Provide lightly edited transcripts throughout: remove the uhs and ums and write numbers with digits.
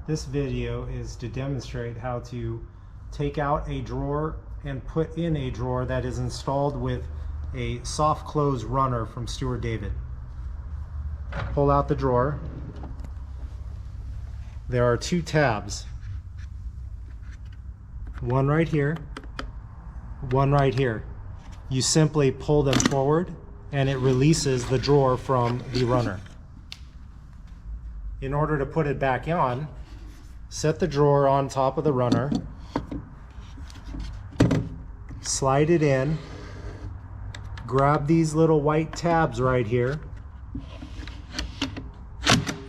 This video is to demonstrate how to take out a drawer and put in a drawer that is installed with a soft close runner from Stuart David. Pull out the drawer. There are two tabs. One right here, one right here. You simply pull them forward and it releases the drawer from the runner. In order to put it back on, set the drawer on top of the runner, slide it in, grab these little white tabs right here,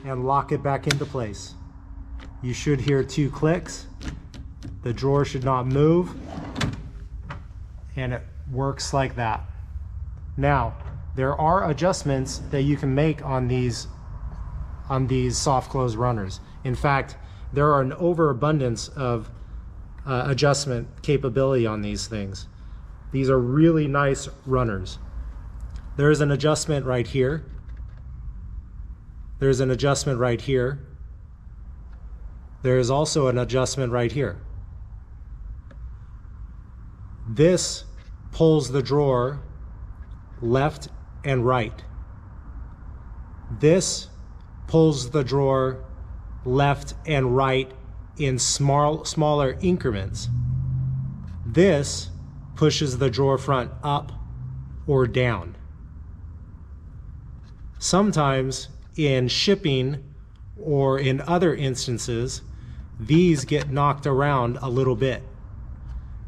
and lock it back into place. You should hear 2 clicks. The drawer should not move, and it works like that. Now, there are adjustments that you can make on these soft close runners. In fact, there are an overabundance of adjustment capability on these things. These are really nice runners. There's an adjustment right here. There's an adjustment right here. There is also an adjustment right here. This pulls the drawer left and right. This pulls the drawer left and right in smaller increments. This pushes the drawer front up or down. Sometimes in shipping or in other instances, these get knocked around a little bit.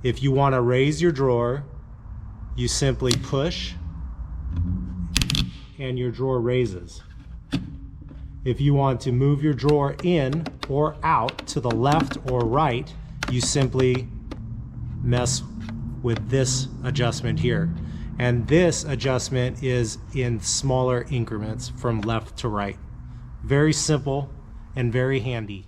If you want to raise your drawer, you simply push and your drawer raises. If you want to move your drawer in or out to the left or right, you simply mess with this adjustment here. And this adjustment is in smaller increments from left to right. Very simple and very handy.